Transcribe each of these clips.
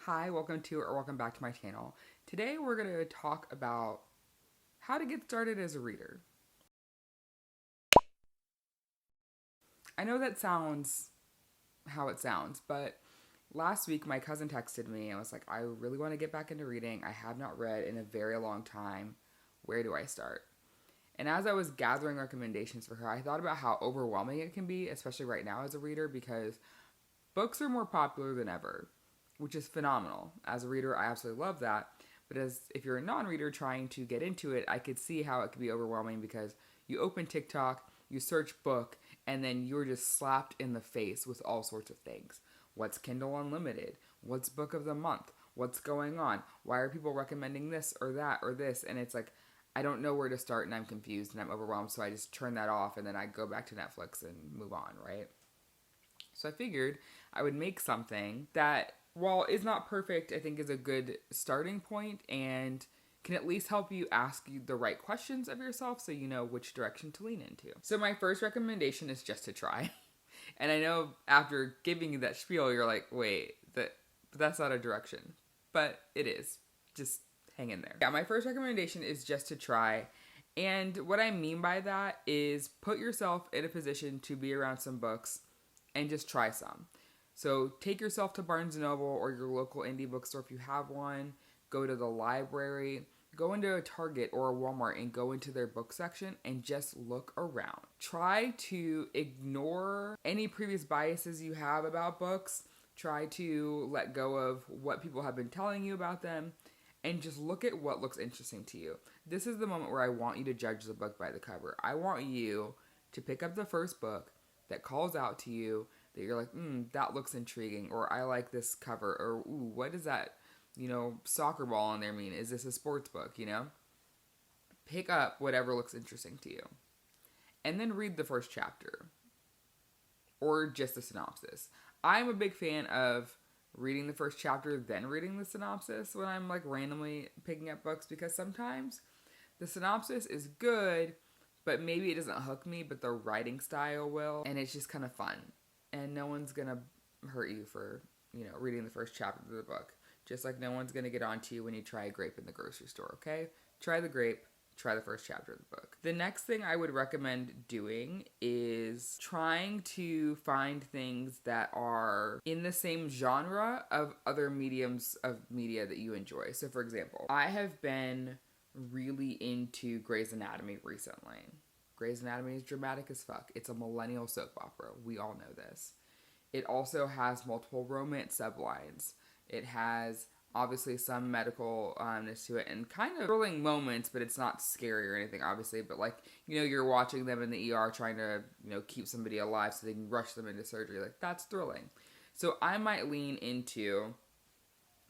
Hi, welcome back to my channel. Today we're going to talk about how to get started as a reader. I know that sounds how it sounds, but last week my cousin texted me and was like, I really want to get back into reading. I have not read in a very long time. Where do I start? And as I was gathering recommendations for her, I thought about how overwhelming it can be, especially right now as a reader, because books are more popular than ever, which is phenomenal. As a reader, I absolutely love that. But if you're a non-reader trying to get into it, I could see how it could be overwhelming because you open TikTok, you search book, and then you're just slapped in the face with all sorts of things. What's Kindle Unlimited? What's book of the month? What's going on? Why are people recommending this or that or this? And it's like, I don't know where to start and I'm confused and I'm overwhelmed. So I just turn that off and then I go back to Netflix and move on, right? So I figured I would make something that, while is not perfect, I think is a good starting point and can at least help you ask you the right questions of yourself so you know which direction to lean into. So my first recommendation is just to try. And I know after giving you that spiel, you're like, wait, that's not a direction. But it is. Just hang in there. Yeah, my first recommendation is just to try. And what I mean by that is put yourself in a position to be around some books and just try some. So take yourself to Barnes & Noble or your local indie bookstore if you have one. Go to the library. Go into a Target or a Walmart and go into their book section and just look around. Try to ignore any previous biases you have about books. Try to let go of what people have been telling you about them and just look at what looks interesting to you. This is the moment where I want you to judge the book by the cover. I want you to pick up the first book that calls out to you, that you're like, that looks intriguing, or I like this cover, or ooh, what does that, soccer ball on there mean? Is this a sports book, Pick up whatever looks interesting to you. And then read the first chapter. Or just the synopsis. I'm a big fan of reading the first chapter, then reading the synopsis when I'm like randomly picking up books, because sometimes the synopsis is good, but maybe it doesn't hook me, but the writing style will, and it's just kind of fun. And no one's gonna hurt you for, reading the first chapter of the book. Just like no one's gonna get on to you when you try a grape in the grocery store, okay? Try the grape, try the first chapter of the book. The next thing I would recommend doing is trying to find things that are in the same genre of other mediums of media that you enjoy. So for example, I have been really into Grey's Anatomy recently. Grey's Anatomy is dramatic as fuck. It's a millennial soap opera. We all know this. It also has multiple romance sublines. It has obviously some medicalness to it and kind of thrilling moments, but it's not scary or anything, obviously. But like, you're watching them in the ER trying to, keep somebody alive so they can rush them into surgery. Like, that's thrilling. So I might lean into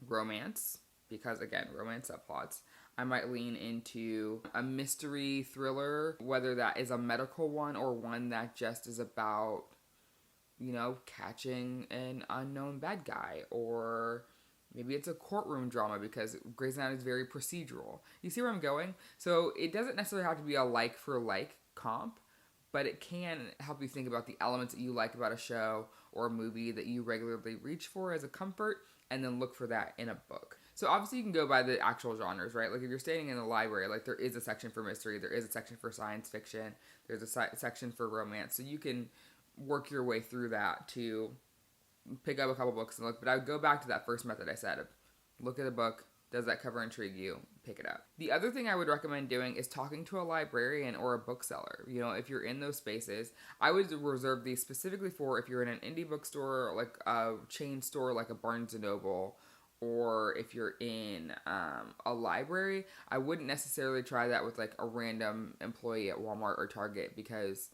romance because, again, romance subplots. I might lean into a mystery thriller, whether that is a medical one or one that just is about, catching an unknown bad guy, or maybe it's a courtroom drama because Grey's Anatomy is very procedural. You see where I'm going? So it doesn't necessarily have to be a like for like comp, but it can help you think about the elements that you like about a show or a movie that you regularly reach for as a comfort, and then look for that in a book. So obviously you can go by the actual genres, right? Like if you're standing in the library, like there is a section for mystery, there is a section for science fiction, there's a section for romance. So you can work your way through that to pick up a couple books and look. But I would go back to that first method I said of look at a book. Does that cover intrigue you? Pick it up. The other thing I would recommend doing is talking to a librarian or a bookseller. If you're in those spaces, I would reserve these specifically for if you're in an indie bookstore, like a chain store, like a Barnes & Noble, or if you're in a library. I wouldn't necessarily try that with like a random employee at Walmart or Target, because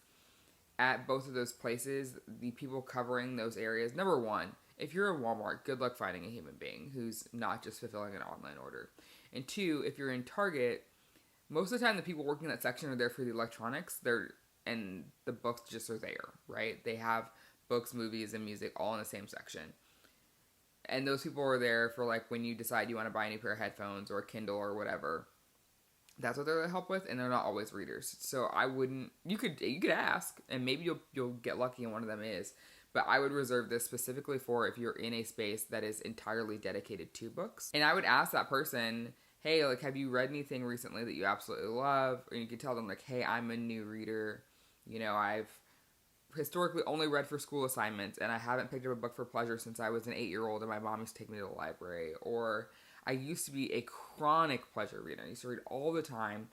at both of those places, the people covering those areas, number one, if you're in Walmart, good luck finding a human being who's not just fulfilling an online order. And two, if you're in Target, most of the time the people working in that section are there for the electronics, and the books just are there, right? They have books, movies, and music all in the same section. And those people are there for like when you decide you want to buy a new pair of headphones or a Kindle or whatever. That's what they're there to help with, and they're not always readers. So I wouldn't. You could ask, and maybe you'll get lucky, and one of them is. but I would reserve this specifically for if you're in a space that is entirely dedicated to books. And I would ask that person, hey, like, have you read anything recently that you absolutely love? Or you could tell them, like, hey, I'm a new reader. I've historically only read for school assignments, and I haven't picked up a book for pleasure since I was an 8-year-old and my mom used to take me to the library. Or I used to be a chronic pleasure reader. I used to read all the time,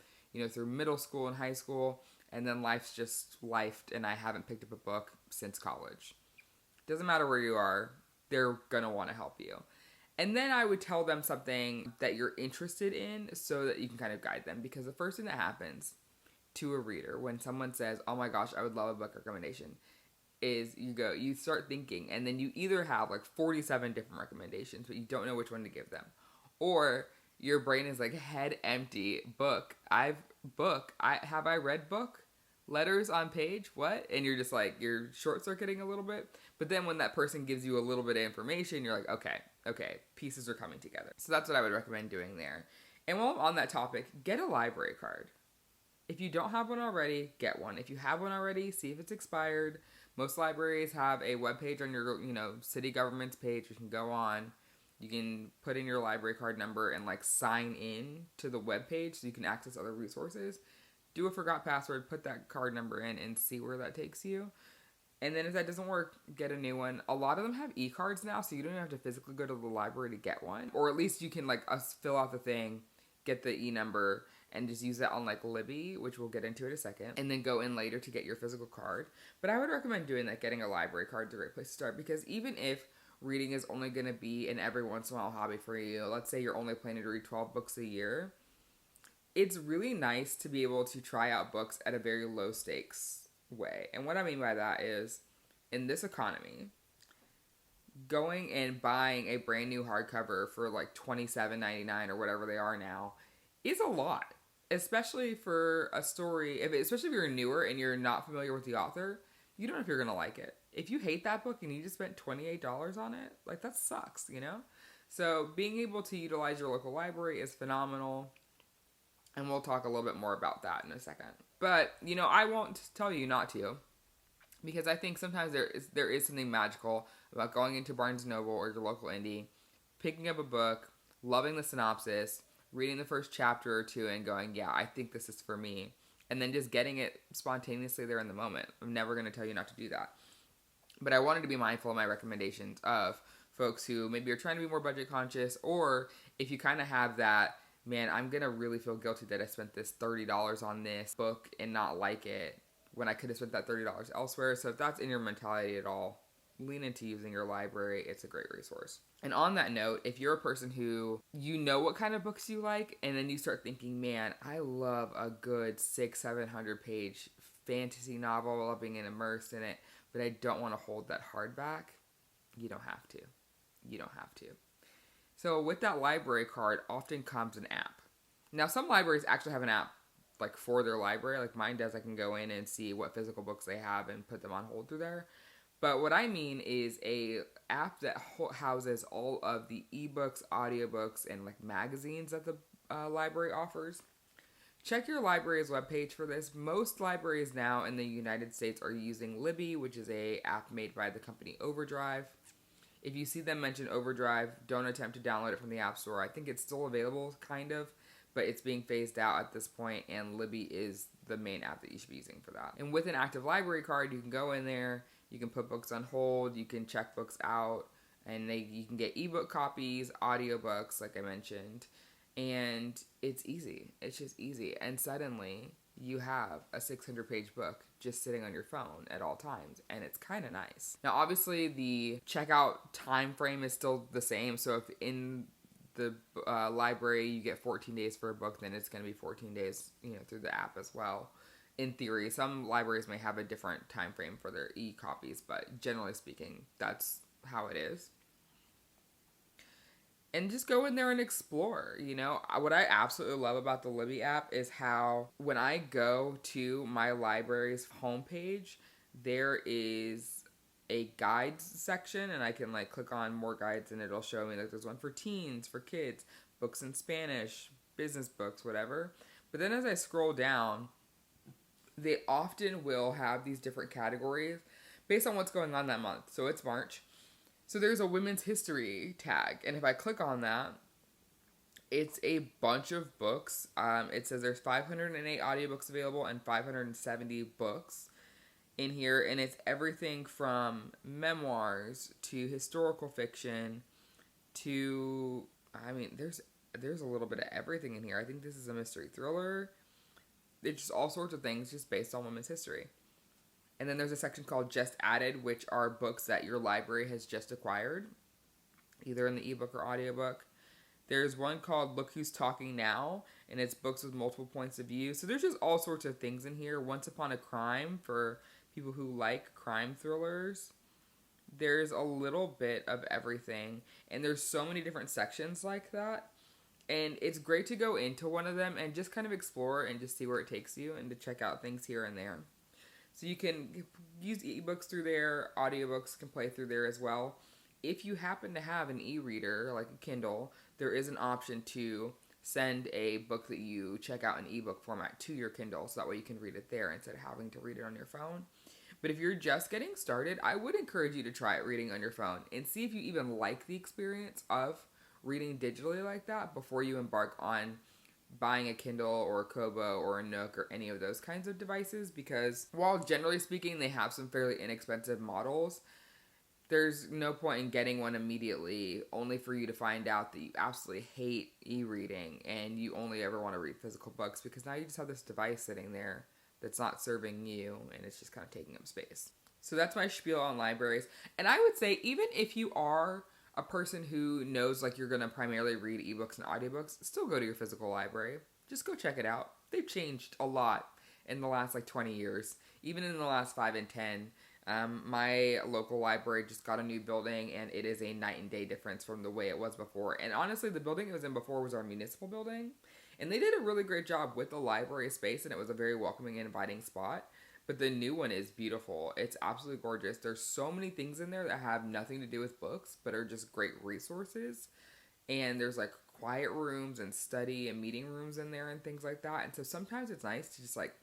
through middle school and high school, and then life's just lifed, and I haven't picked up a book since college. Doesn't matter where you are, they're gonna want to help you. And then I would tell them something that you're interested in so that you can kind of guide them. Because the first thing that happens to a reader when someone says, oh my gosh, I would love a book recommendation, is you start thinking, and then you either have like 47 different recommendations, but you don't know which one to give them. Or your brain is like, head empty, have I read book? Letters on page, what? And you're just like, you're short-circuiting a little bit. But then when that person gives you a little bit of information, you're like, okay, pieces are coming together. So that's what I would recommend doing there. And while I'm on that topic, get a library card. If you don't have one already, get one. If you have one already, see if it's expired. Most libraries have a webpage on your, city government's page. You can go on. You can put in your library card number and like sign in to the webpage so you can access other resources. Do a forgot password, put that card number in, and see where that takes you. And then if that doesn't work, get a new one. A lot of them have e-cards now, so you don't even have to physically go to the library to get one. Or at least you can fill out the thing, get the e-number, and just use that on like Libby, which we'll get into in a second, and then go in later to get your physical card. But I would recommend doing that. Getting a library card is a great place to start, because even if reading is only going to be an every once in a while hobby for you, let's say you're only planning to read 12 books a year, it's really nice to be able to try out books at a very low stakes way. And what I mean by that is, in this economy, going and buying a brand new hardcover for like $27.99 or whatever they are now is a lot. Especially for a story, especially if you're newer and you're not familiar with the author, you don't know if you're going to like it. If you hate that book and you just spent $28 on it, like, that sucks, So being able to utilize your local library is phenomenal. And we'll talk a little bit more about that in a second. But, I won't tell you not to, because I think sometimes there is something magical about going into Barnes & Noble or your local indie, picking up a book, loving the synopsis, reading the first chapter or two and going, yeah, I think this is for me. And then just getting it spontaneously there in the moment. I'm never going to tell you not to do that. But I wanted to be mindful of my recommendations of folks who maybe are trying to be more budget conscious, or if you kind of have that, man, I'm going to really feel guilty that I spent this $30 on this book and not like it when I could have spent that $30 elsewhere. So if that's in your mentality at all, lean into using your library. It's a great resource. And on that note, if you're a person who what kind of books you like, and then you start thinking, man, I love a good 600-700 page fantasy novel, I love being immersed in it, but I don't want to hold that hardback, you don't have to. So with that library card often comes an app. Now, some libraries actually have an app like for their library, like mine does. I can go in and see what physical books they have and put them on hold through there. But what I mean is a app that houses all of the ebooks, audiobooks, and like magazines that the library offers. Check your library's webpage for this. Most libraries now in the United States are using Libby, which is a app made by the company Overdrive. If you see them mention Overdrive, don't attempt to download it from the App Store. I think it's still available, kind of, but it's being phased out at this point, and Libby is the main app that you should be using for that. And with an active library card, you can go in there, you can put books on hold, you can check books out, and you can get ebook copies, audiobooks, like I mentioned, and it's easy. It's just easy. And suddenly, you have a 600-page book just sitting on your phone at all times, and it's kind of nice. Now, obviously, the checkout time frame is still the same, so if in the library you get 14 days for a book, then it's going to be 14 days, through the app as well. In theory, some libraries may have a different time frame for their e-copies, but generally speaking, that's how it is. And just go in there and explore, What I absolutely love about the Libby app is how when I go to my library's homepage, there is a guides section, and I can click on more guides, and it'll show me there's one for teens, for kids, books in Spanish, business books, whatever. But then as I scroll down, they often will have these different categories, based on what's going on that month. So it's March. So there's a women's history tag. And if I click on that, it's a bunch of books. It says there's 508 audiobooks available and 570 books in here. And it's everything from memoirs to historical fiction to, there's a little bit of everything in here. I think this is a mystery thriller. It's just all sorts of things just based on women's history. And then there's a section called Just Added, which are books that your library has just acquired, either in the ebook or audiobook. There's one called Look Who's Talking Now, and it's books with multiple points of view. So there's just all sorts of things in here. Once Upon a Crime for people who like crime thrillers. There's a little bit of everything, and there's so many different sections like that. And it's great to go into one of them and just kind of explore and just see where it takes you and to check out things here and there. So you can use ebooks through there, audiobooks can play through there as well. If you happen to have an e-reader, like a Kindle, there is an option to send a book that you check out in ebook format to your Kindle, so that way you can read it there instead of having to read it on your phone. But if you're just getting started, I would encourage you to try it reading on your phone and see if you even like the experience of reading digitally like that before you embark on buying a Kindle or a Kobo or a Nook or any of those kinds of devices, because while generally speaking they have some fairly inexpensive models, there's no point in getting one immediately only for you to find out that you absolutely hate e-reading and you only ever want to read physical books, because now you just have this device sitting there that's not serving you and it's just kind of taking up space. So that's my spiel on libraries. And I would say, even if you are a person who knows like you're going to primarily read ebooks and audiobooks, still go to your physical library. Just go check it out. They've changed a lot in the last 20 years, even in the last 5 and 10. My local library just got a new building, and it is a night and day difference from the way it was before. And honestly, the building it was in before was our municipal building, and they did a really great job with the library space, and it was a very welcoming and inviting spot. But the new one is beautiful. It's absolutely gorgeous. There's so many things in there that have nothing to do with books, but are just great resources. And there's like quiet rooms and study and meeting rooms in there and things like that. And so sometimes it's nice to just like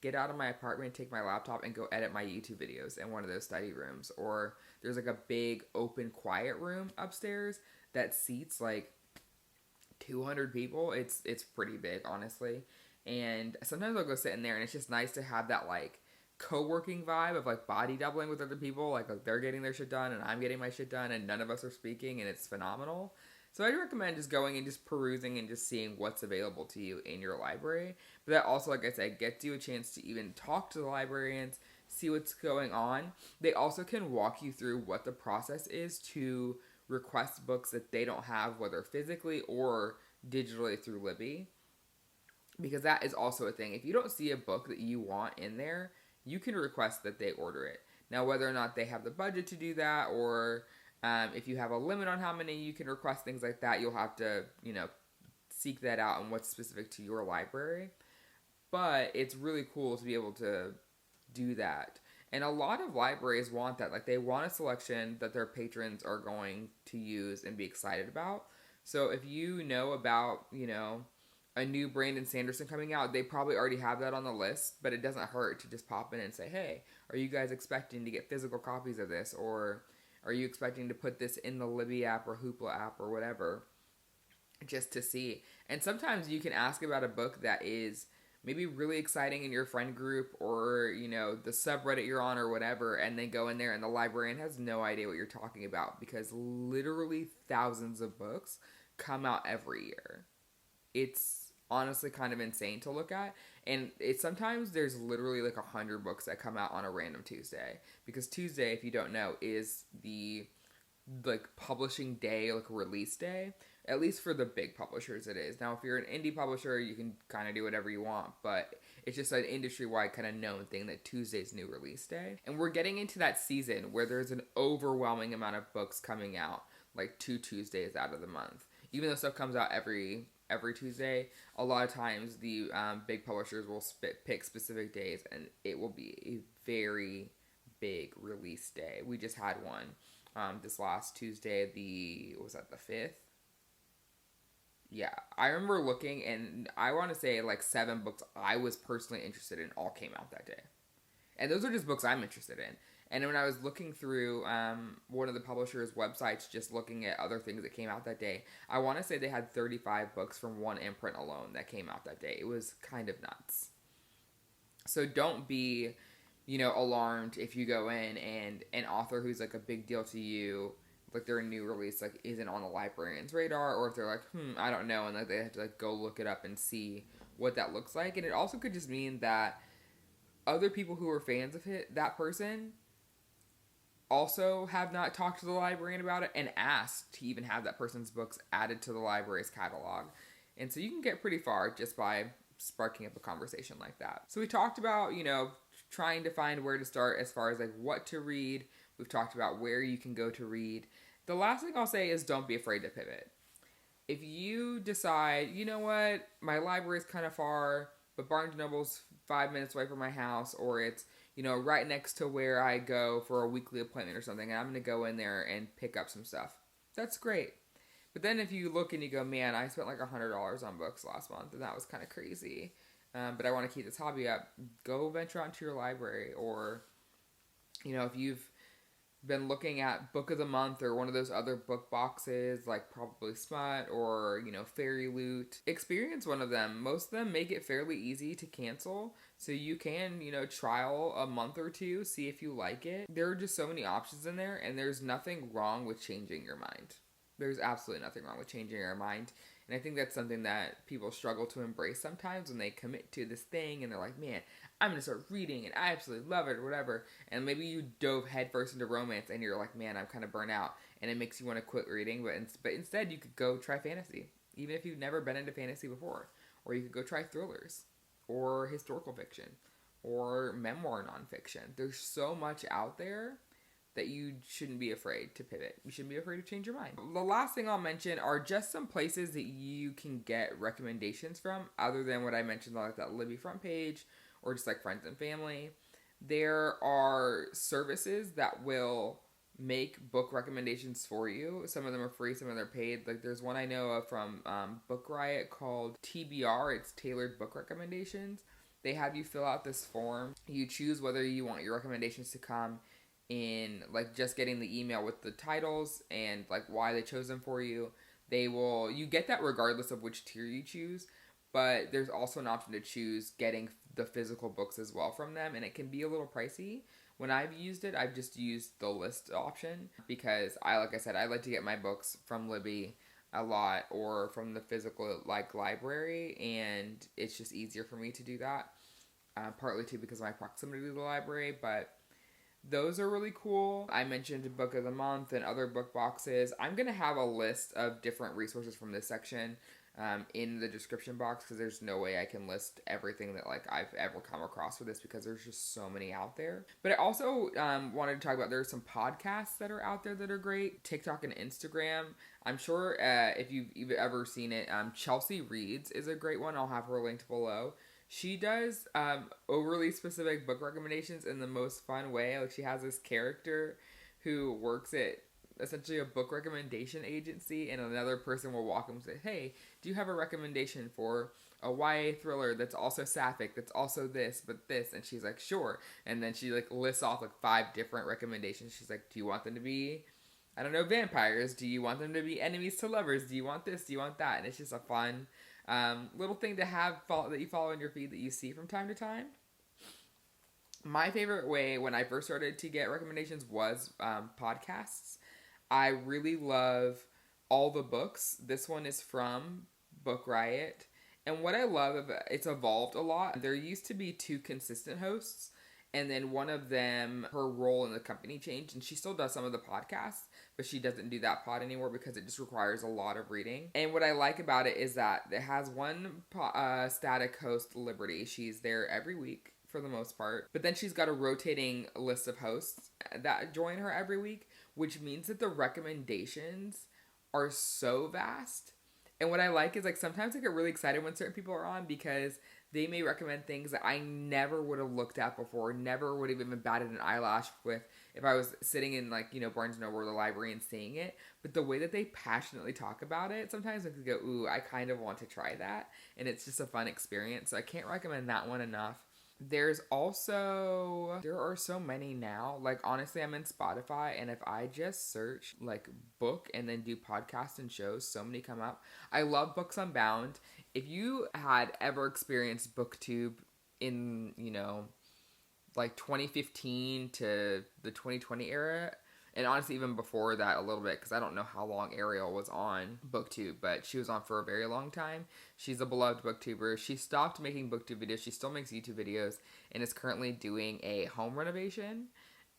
get out of my apartment, take my laptop, and go edit my YouTube videos in one of those study rooms. Or there's like a big open quiet room upstairs that seats like 200 people. It's pretty big, honestly. And sometimes I'll go sit in there, and it's just nice to have that like co-working vibe of like body doubling with other people, like they're getting their shit done and I'm getting my shit done and none of us are speaking, and it's phenomenal. So I recommend just going and just perusing and just seeing what's available to you in your library. But that also, like I said, gets you a chance to even talk to the librarians, see what's going on. They also can walk you through what the process is to request books that they don't have, whether physically or digitally through Libby. Because that is also a thing. If you don't see a book that you want in there, you can request that they order it. Now, whether or not they have the budget to do that, or if you have a limit on how many you can request, things like that, you'll have to, seek that out and what's specific to your library. But it's really cool to be able to do that. And a lot of libraries want that. Like, they want a selection that their patrons are going to use and be excited about. So if you know about, a new Brandon Sanderson coming out, they probably already have that on the list, but it doesn't hurt to just pop in and say, hey, are you guys expecting to get physical copies of this? Or are you expecting to put this in the Libby app or Hoopla app or whatever, just to see? And sometimes you can ask about a book that is maybe really exciting in your friend group or, the subreddit you're on or whatever, and then go in there and the librarian has no idea what you're talking about, because literally thousands of books come out every year. It's honestly kind of insane to look at, and it's sometimes there's literally like 100 books that come out on a random Tuesday, because Tuesday, if you don't know, is the publishing day, release day. At least for the big publishers it is. Now if you're an indie publisher, you can kind of do whatever you want, but it's just an industry-wide kind of known thing that Tuesday's new release day. And we're getting into that season where there's an overwhelming amount of books coming out 2 Tuesdays out of the month. Even though stuff comes out every Tuesday, a lot of times the big publishers will pick specific days, and it will be a very big release day. We just had one this last Tuesday, the 5th? Yeah, I remember looking, and I want to say 7 books I was personally interested in all came out that day. And those are just books I'm interested in. And when I was looking through one of the publisher's websites, just looking at other things that came out that day, I want to say they had 35 books from one imprint alone that came out that day. It was kind of nuts. So don't be, alarmed if you go in and an author who's like a big deal to you, like their new release, like isn't on the librarian's radar, or if they're like, I don't know, and like they have to like go look it up and see what that looks like. And it also could just mean that other people who are fans of that person also have not talked to the librarian about it and asked to even have that person's books added to the library's catalog. And so you can get pretty far just by sparking up a conversation like that. So we talked about, trying to find where to start as far as like what to read. We've talked about where you can go to read. The last thing I'll say is don't be afraid to pivot. If you decide, you know what, my library is kind of far, but Barnes & Noble's 5 minutes away from my house, or it's, right next to where I go for a weekly appointment or something, and I'm going to go in there and pick up some stuff. That's great. But then if you look and you go, man, I spent like $100 on books last month, and that was kind of crazy, but I want to keep this hobby up, go venture out to your library. Or, if you've been looking at Book of the Month or one of those other book boxes like Probably Smut or, Fairy Loot, experience one of them. Most of them make it fairly easy to cancel, so you can, trial a month or two, see if you like it. There are just so many options in there, and there's nothing wrong with changing your mind. There's absolutely nothing wrong with changing your mind. And I think that's something that people struggle to embrace sometimes when they commit to this thing and they're like, man, I'm going to start reading and I absolutely love it or whatever. And maybe you dove headfirst into romance and you're like, man, I'm kind of burnt out. And it makes you want to quit reading. But instead, you could go try fantasy, even if you've never been into fantasy before. Or you could go try thrillers or historical fiction or memoir nonfiction. There's so much out there that you shouldn't be afraid to pivot. You shouldn't be afraid to change your mind. The last thing I'll mention are just some places that you can get recommendations from, other than what I mentioned, like that Libby front page or just like friends and family. There are services that will make book recommendations for you. Some of them are free, some of them are paid. Like there's one I know of from Book Riot called TBR. It's Tailored Book Recommendations. They have you fill out this form. You choose whether you want your recommendations to come in like just getting the email with the titles and like why they chose them for you. You get that regardless of which tier you choose, but there's also an option to choose getting the physical books as well from them, and it can be a little pricey. When I've used it, I've just used the list option because I like to get my books from Libby a lot or from the physical like library, and it's just easier for me to do that, partly too because of my proximity to the library. But those are really cool. I mentioned Book of the Month and other book boxes. I'm going to have a list of different resources from this section in the description box, because there's no way I can list everything that like I've ever come across for this, because there's just so many out there. But I also wanted to talk about, there's some podcasts that are out there that are great. TikTok and Instagram. I'm sure if you've ever seen it, Chelsea Reads is a great one. I'll have her linked below. She does overly specific book recommendations in the most fun way. Like she has this character who works at essentially a book recommendation agency, and another person will walk and say, hey, do you have a recommendation for a YA thriller that's also sapphic, that's also this, but this? And she's like, sure. And then she like lists off like 5 different recommendations. She's like, do you want them to be, I don't know, vampires? Do you want them to be enemies to lovers? Do you want this? Do you want that? And it's just a fun little thing to have that you follow in your feed that you see from time to time. My favorite way when I first started to get recommendations was podcasts. I really love All the Books. This one is from Book Riot. And what I love, it's evolved a lot. There used to be 2 consistent hosts, and then one of them, her role in the company changed, and she still does some of the podcasts, but she doesn't do that pod anymore because it just requires a lot of reading. And what I like about it is that it has one static host, Liberty. She's there every week for the most part, but then she's got a rotating list of hosts that join her every week, which means that the recommendations are so vast. And what I like is like sometimes I get really excited when certain people are on, because they may recommend things that I never would have looked at before, never would have even batted an eyelash with if I was sitting in like, Barnes & Noble or the library and seeing it. But the way that they passionately talk about it, sometimes I could go, ooh, I kind of want to try that. And it's just a fun experience. So I can't recommend that one enough. There are so many now. Like, honestly, I'm in Spotify, and if I just search like book and then do podcasts and shows, so many come up. I love Books Unbound. If you had ever experienced BookTube in, like 2015 to the 2020 era, and honestly even before that a little bit, because I don't know how long Ariel was on BookTube, but she was on for a very long time. She's a beloved booktuber. She stopped making BookTube videos. She still makes YouTube videos and is currently doing a home renovation.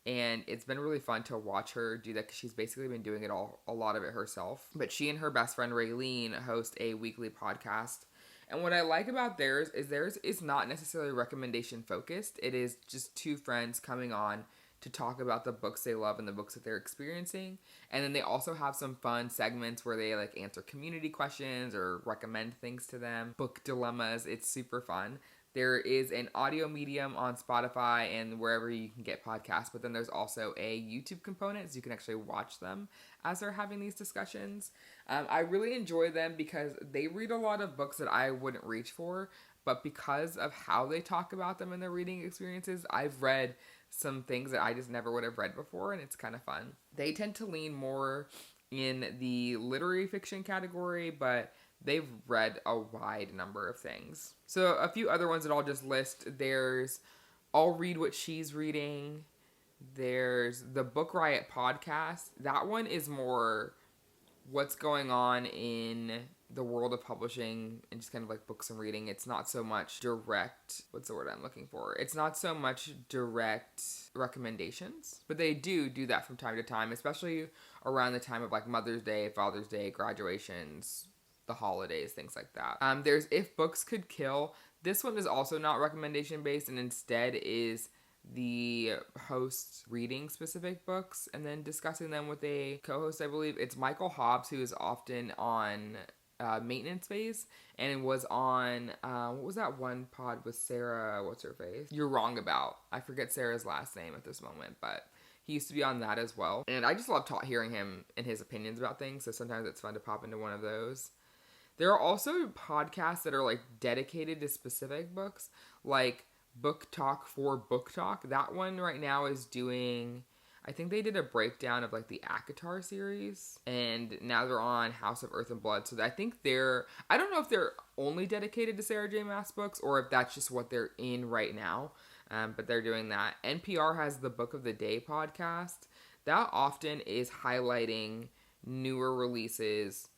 And it's been really fun to watch her do that, because she's basically been doing a lot of it herself. But she and her best friend Raylene host a weekly podcast. And what I like about theirs is not necessarily recommendation focused. It is just two friends coming on to talk about the books they love and the books that they're experiencing. And then they also have some fun segments where they like answer community questions or recommend things to them. Book dilemmas. It's super fun. There is an audio medium on Spotify and wherever you can get podcasts, but then there's also a YouTube component, so you can actually watch them as they're having these discussions. I really enjoy them because they read a lot of books that I wouldn't reach for, but because of how they talk about them in their reading experiences, I've read some things that I just never would have read before, and it's kind of fun. They tend to lean more in the literary fiction category, but they've read a wide number of things. So a few other ones that I'll just list. There's I'll Read What She's Reading. There's the Book Riot podcast. That one is more what's going on in the world of publishing and just kind of like books and reading. It's not so much direct, what's the word I'm looking for? It's not so much direct recommendations, but they do that from time to time, especially around the time of like Mother's Day, Father's Day, graduations, the holidays, things like that. There's If Books Could Kill. This one is also not recommendation based and instead is the hosts reading specific books and then discussing them with a co-host. I believe it's Michael Hobbs, who is often on Maintenance Phase, and was on what was that one pod with Sarah, what's her face, You're Wrong About. I forget Sarah's last name at this moment, but he used to be on that as well, and I just love hearing him and his opinions about things, so sometimes it's fun to pop into one of those. There are also podcasts that are like dedicated to specific books, like Book Talk for Book Talk. That one right now is doing, I think they did a breakdown of like the ACOTAR series, and now they're on House of Earth and Blood. So I think I don't know if they're only dedicated to Sarah J. Maas books or if that's just what they're in right now, but they're doing that. NPR has the Book of the Day podcast. That often is highlighting newer releases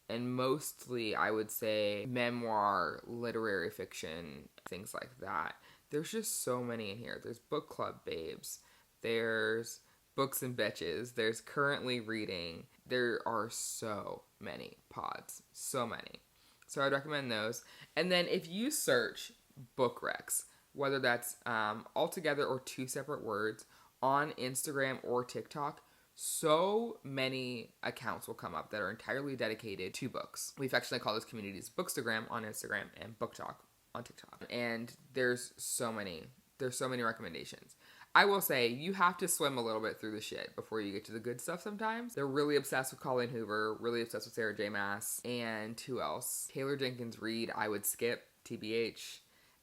and mostly, I would say, memoir, literary fiction, things like that. There's just so many in here. There's Book Club Babes. There's Books and Bitches. There's Currently Reading. There are so many pods. So many. So I'd recommend those. And then if you search book recs, whether that's all together or two separate words, on Instagram or TikTok, so many accounts will come up that are entirely dedicated to books. We've actually called those communities Bookstagram on Instagram and Book Talk on TikTok. And there's so many recommendations. I will say, you have to swim a little bit through the shit before you get to the good stuff sometimes. They're really obsessed with Colleen Hoover, really obsessed with Sarah J. Maas, and who else? Taylor Jenkins Reid, I would skip, TBH.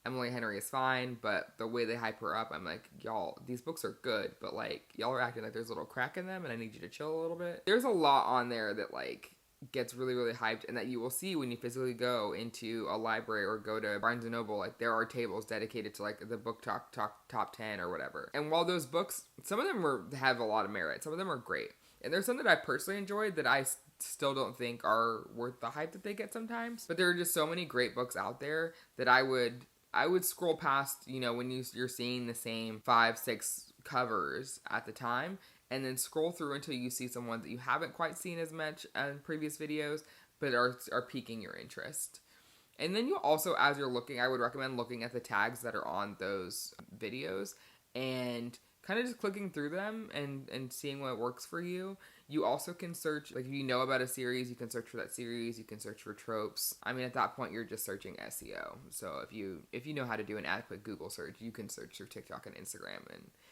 Emily Henry is fine, but the way they hype her up, I'm like, y'all, these books are good, but like, y'all are acting like there's a little crack in them and I need you to chill a little bit. There's a lot on there that like gets really, really hyped and that you will see when you physically go into a library or go to Barnes & Noble. Like, there are tables dedicated to like the book top 10 or whatever. And while those books, some of them have a lot of merit, some of them are great. And there's some that I personally enjoyed that I still don't think are worth the hype that they get sometimes. But there are just so many great books out there that I would scroll past, when you're seeing the same 5-6 covers at the time, and then scroll through until you see some ones that you haven't quite seen as much in previous videos, but are piquing your interest. And then you also, as you're looking, I would recommend looking at the tags that are on those videos and kind of just clicking through them and seeing what works for you. You also can search, like if you know about a series, you can search for that series, you can search for tropes. I mean, at that point, you're just searching SEO. So if you know how to do an adequate Google search, you can search through TikTok and Instagram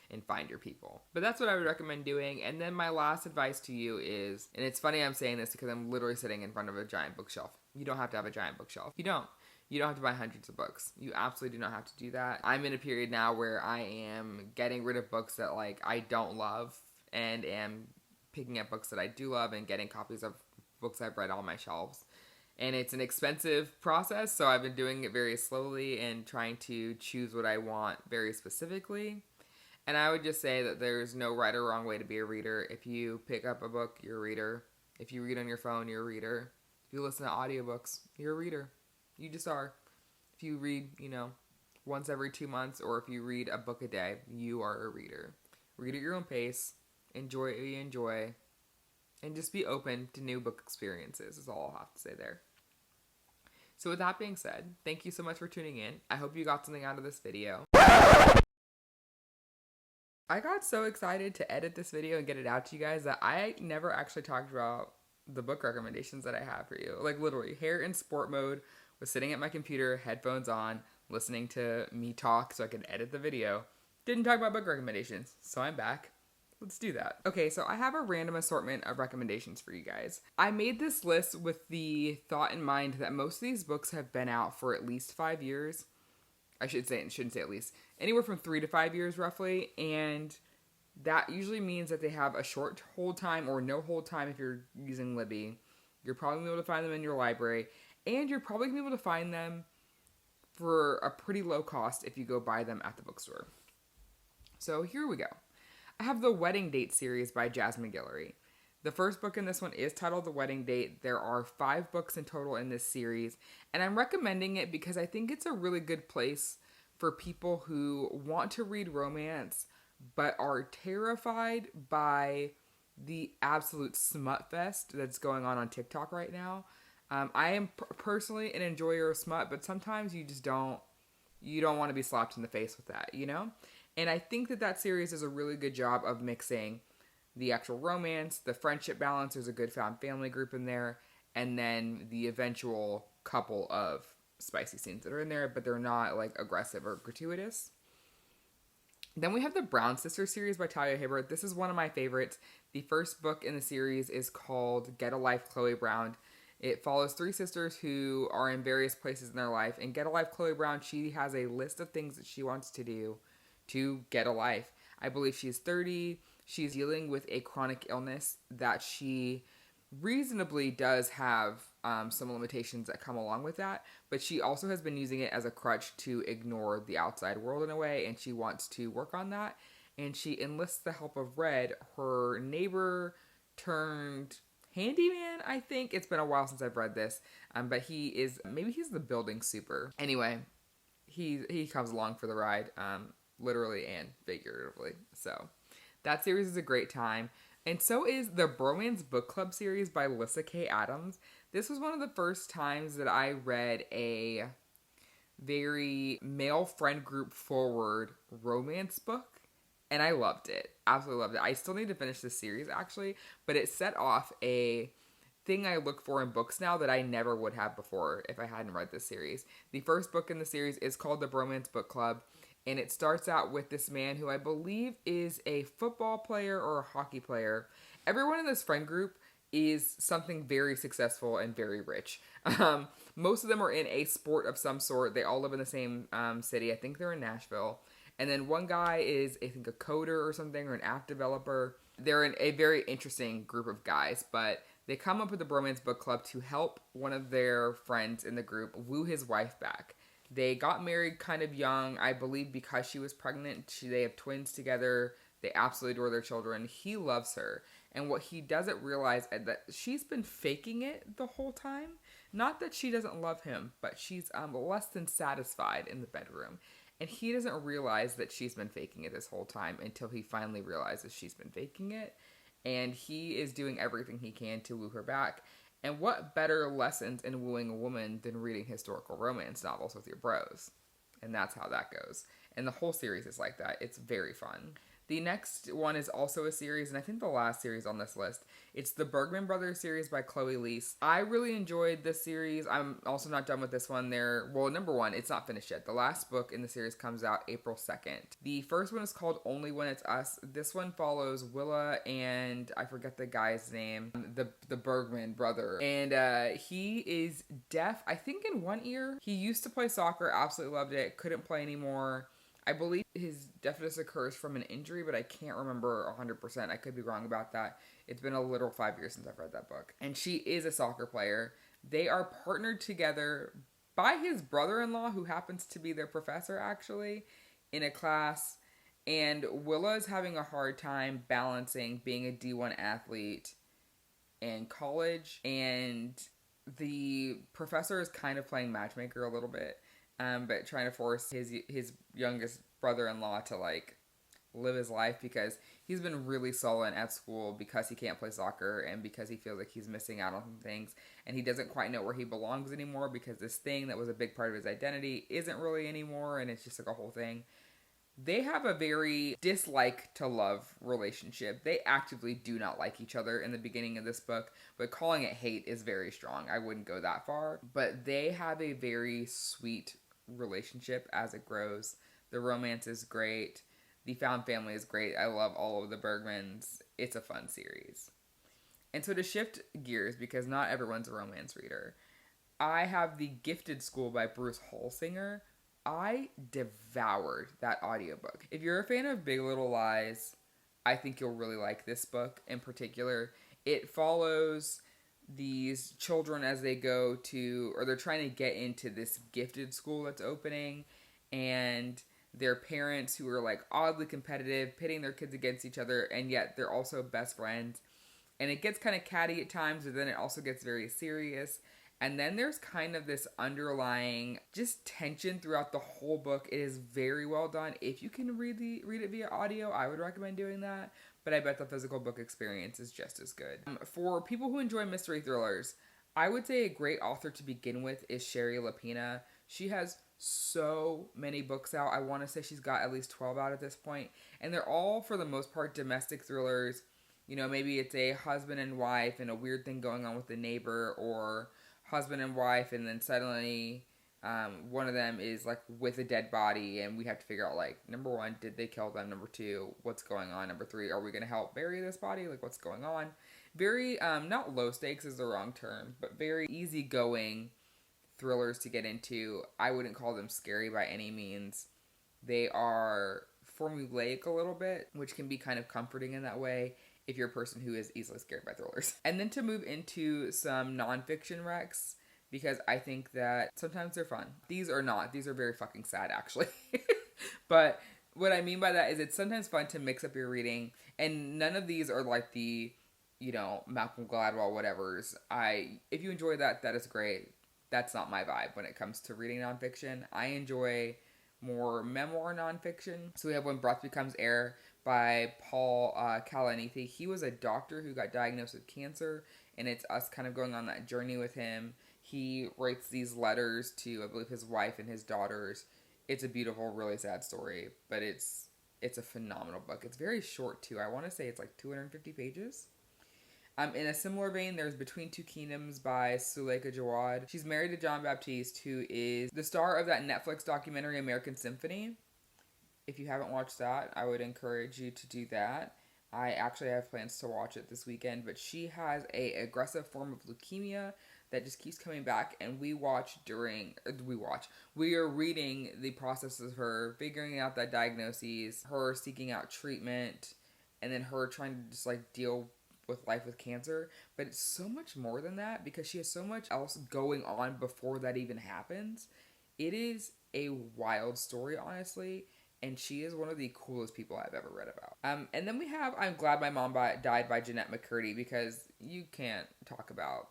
and find your people. But that's what I would recommend doing. And then my last advice to you is, and it's funny I'm saying this because I'm literally sitting in front of a giant bookshelf. You don't have to have a giant bookshelf. You don't. You don't have to buy hundreds of books. You absolutely do not have to do that. I'm in a period now where I am getting rid of books that like I don't love and am picking up books that I do love and getting copies of books I've read on my shelves. And it's an expensive process, so I've been doing it very slowly and trying to choose what I want very specifically. And I would just say that there's no right or wrong way to be a reader. If you pick up a book, you're a reader. If you read on your phone, you're a reader. If you listen to audiobooks, you're a reader. You just are. If you read, once every 2 months, or if you read a book a day, you are a reader. Read at your own pace. Enjoy what you enjoy. And just be open to new book experiences is all I'll have to say there. So with that being said, thank you so much for tuning in. I hope you got something out of this video. I got so excited to edit this video and get it out to you guys that I never actually talked about the book recommendations that I have for you. Like literally, hair in sport mode, was sitting at my computer, headphones on, listening to me talk so I could edit the video. Didn't talk about book recommendations, so I'm back. Let's do that. Okay, so I have a random assortment of recommendations for you guys. I made this list with the thought in mind that most of these books have been out for at least 5 years. I shouldn't say at least. Anywhere from 3 to 5 years roughly, and that usually means that they have a short hold time or no hold time if you're using Libby. You're probably going to be able to find them in your library, and you're probably going to be able to find them for a pretty low cost if you go buy them at the bookstore. So here we go. I have the Wedding Date series by Jasmine Guillory. The first book in this one is titled The Wedding Date. There are 5 books in total in this series, and I'm recommending it because I think it's a really good place for people who want to read romance but are terrified by the absolute smut fest that's going on TikTok right now. I am personally an enjoyer of smut, but sometimes you don't want to be slapped in the face with that, And I think that series does a really good job of mixing the actual romance, the friendship balance. There's a good found family group in there, and then the eventual couple of spicy scenes that are in there, but they're not like aggressive or gratuitous. Then we have the Brown Sisters series by Talia Hibbert. This is one of my favorites. The first book in the series is called Get a Life, Chloe Brown. It follows 3 sisters who are in various places in their life. And Get a Life, Chloe Brown, she has a list of things that she wants to do to get a life. I believe she's 30. She's dealing with a chronic illness that she reasonably does have some limitations that come along with that, but she also has been using it as a crutch to ignore the outside world in a way, and she wants to work on that, and she enlists the help of Red, her neighbor turned handyman, I think. It's been a while since I've read this, but he's the building super. Anyway, he comes along for the ride, literally and figuratively, so that series is a great time. And so is the Bromance Book Club series by Lyssa K. Adams. This was one of the first times that I read a very male friend group forward romance book, and I loved it. Absolutely loved it. I still need to finish this series, actually, but it set off a thing I look for in books now that I never would have before if I hadn't read this series. The first book in the series is called The Bromance Book Club. And it starts out with this man who I believe is a football player or a hockey player. Everyone in this friend group is something very successful and very rich. Most of them are in a sport of some sort. They all live in the same city. I think they're in Nashville. And then one guy is, I think, a coder or something, or an app developer. They're in a very interesting group of guys, but they come up with the Bromance Book Club to help one of their friends in the group woo his wife back. They got married kind of young, I believe, because she was pregnant. They have twins together. They absolutely adore their children. He loves her. And what he doesn't realize is that she's been faking it the whole time. Not that she doesn't love him, but she's less than satisfied in the bedroom. And he doesn't realize that she's been faking it this whole time until he finally realizes she's been faking it. And he is doing everything he can to woo her back. And what better lessons in wooing a woman than reading historical romance novels with your bros? And that's how that goes. And the whole series is like that. It's very fun. The next one is also a series, and I think the last series on this list. It's the Bergman Brothers series by Chloe Leese. I really enjoyed this series. I'm also not done with this one. Number one, it's not finished yet. The last book in the series comes out April 2nd. The first one is called Only When It's Us. This one follows Willa and I forget the guy's name, the Bergman brother. And he is deaf, I think, in one ear. He used to play soccer, absolutely loved it, couldn't play anymore. I believe his deafness occurs from an injury, but I can't remember 100%. I could be wrong about that. It's been a little 5 years since I've read that book. And she is a soccer player. They are partnered together by his brother-in-law, who happens to be their professor, actually, in a class. And Willa is having a hard time balancing being a D1 athlete in college. And the professor is kind of playing matchmaker a little bit. But trying to force his youngest brother-in-law to like live his life, because he's been really sullen at school because he can't play soccer and because he feels like he's missing out on some things, and he doesn't quite know where he belongs anymore because this thing that was a big part of his identity isn't really anymore, and it's just like a whole thing. They have a very dislike to love relationship. They actively do not like each other in the beginning of this book, but calling it hate is very strong. I wouldn't go that far, but they have a very sweet relationship as it grows. The romance is great. The found family is great. I love all of the Bergmans. It's a fun series. And so to shift gears, because not everyone's a romance reader, I have The Gifted School by Bruce Holsinger. I devoured that audiobook. If you're a fan of Big Little Lies, I think you'll really like this book in particular. It follows these children as they go to, or they're trying to get into this gifted school that's opening, and their parents, who are like oddly competitive, pitting their kids against each other, and yet they're also best friends. And it gets kind of catty at times, but then it also gets very serious. And then there's kind of this underlying just tension throughout the whole book. It is very well done. If you can read it via audio, I would recommend doing that. But I bet the physical book experience is just as good. For people who enjoy mystery thrillers, I would say a great author to begin with is Sherry Lapina. She has so many books out. I want to say she's got at least 12 out at this point. And they're all, for the most part, domestic thrillers. You know, maybe it's a husband and wife and a weird thing going on with the neighbor, or husband and wife, and then suddenly one of them is like with a dead body, and we have to figure out, like, number one, did they kill them? Number two, what's going on? Number three, are we going to help bury this body? Like, what's going on? Very, not low stakes is the wrong term, but very easygoing thrillers to get into. I wouldn't call them scary by any means. They are formulaic a little bit, which can be kind of comforting in that way if you're a person who is easily scared by thrillers. And then to move into some nonfiction recs, because I think that sometimes they're fun. These are not. These are very fucking sad, actually. But what I mean by that is it's sometimes fun to mix up your reading, and none of these are like the, you know, Malcolm Gladwell whatevers. If you enjoy that, that is great. That's not my vibe when it comes to reading nonfiction. I enjoy more memoir nonfiction. So we have When Breath Becomes Air by Paul Kalanithi. He was a doctor who got diagnosed with cancer, and it's us kind of going on that journey with him. He writes these letters to, I believe, his wife and his daughters. It's a beautiful, really sad story, but it's a phenomenal book. It's very short, too. I want to say it's like 250 pages. In a similar vein, there's Between Two Kingdoms by Suleika Jawad. She's married to John Baptiste, who is the star of that Netflix documentary American Symphony. If you haven't watched that, I would encourage you to do that. I actually have plans to watch it this weekend, but she has an aggressive form of leukemia that just keeps coming back, and we are reading the process of her figuring out that diagnosis, her seeking out treatment, and then her trying to just like deal with life with cancer. But it's so much more than that, because she has so much else going on before that even happens. It is a wild story, honestly, and she is one of the coolest people I've ever read about. And then we have I'm Glad My Mom Died by Jeanette McCurdy, because you can't talk about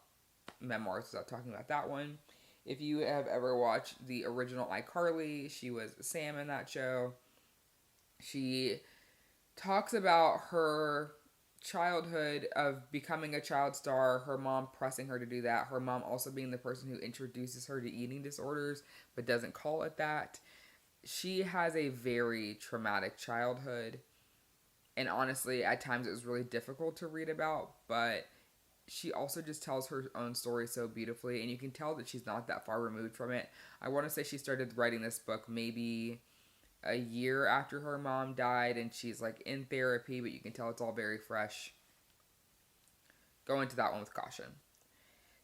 memoirs without talking about that one. If you have ever watched the original iCarly, she was Sam in that show. She talks about her childhood of becoming a child star, her mom pressing her to do that, her mom also being the person who introduces her to eating disorders but doesn't call it that. She has a very traumatic childhood, And honestly, at times it was really difficult to read about, but she also just tells her own story so beautifully, and you can tell that she's not that far removed from it. I want to say she started writing this book maybe a year after her mom died, and she's like in therapy, but you can tell it's all very fresh. Go into that one with caution.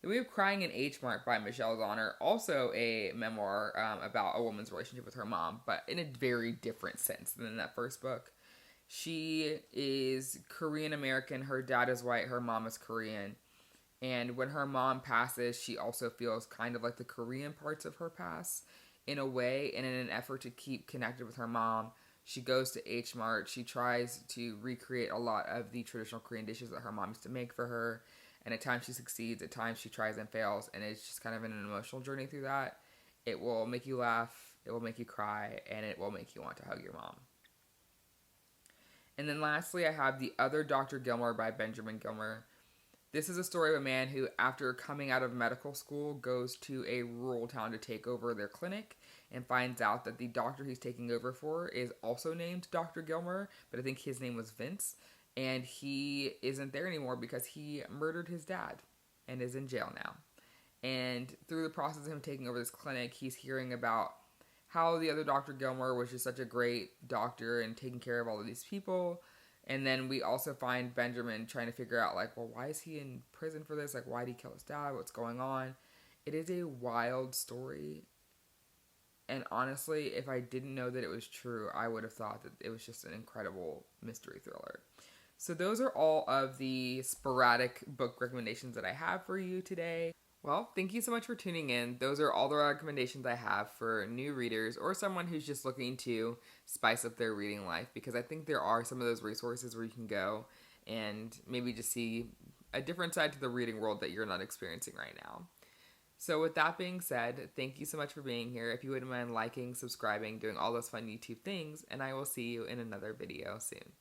Then we have Crying in H Mart by Michelle Donner, also a memoir about a woman's relationship with her mom, but in a very different sense than that first book. She is Korean American, her dad is white, her mom is Korean. And when her mom passes, she also feels kind of like the Korean parts of her past in a way. And in an effort to keep connected with her mom, she goes to H Mart. She tries to recreate a lot of the traditional Korean dishes that her mom used to make for her. And at times she succeeds, at times she tries and fails. And it's just kind of an emotional journey through that. It will make you laugh, it will make you cry, and it will make you want to hug your mom. And then lastly, I have The Other Dr. Gilmore by Benjamin Gilmer. This is a story of a man who, after coming out of medical school, goes to a rural town to take over their clinic and finds out that the doctor he's taking over for is also named Dr. Gilmer, but I think his name was Vince. And he isn't there anymore because he murdered his dad and is in jail now. And through the process of him taking over this clinic, he's hearing about how the other Dr. Gilmore was just such a great doctor and taking care of all of these people. And then we also find Benjamin trying to figure out, like, well, why is he in prison for this? Like, why did he kill his dad? What's going on? It is a wild story. And honestly, if I didn't know that it was true, I would have thought that it was just an incredible mystery thriller. So those are all of the sporadic book recommendations that I have for you today. Well, thank you so much for tuning in. Those are all the recommendations I have for new readers or someone who's just looking to spice up their reading life, because I think there are some of those resources where you can go and maybe just see a different side to the reading world that you're not experiencing right now. So with that being said, thank you so much for being here. If you wouldn't mind liking, subscribing, doing all those fun YouTube things, and I will see you in another video soon.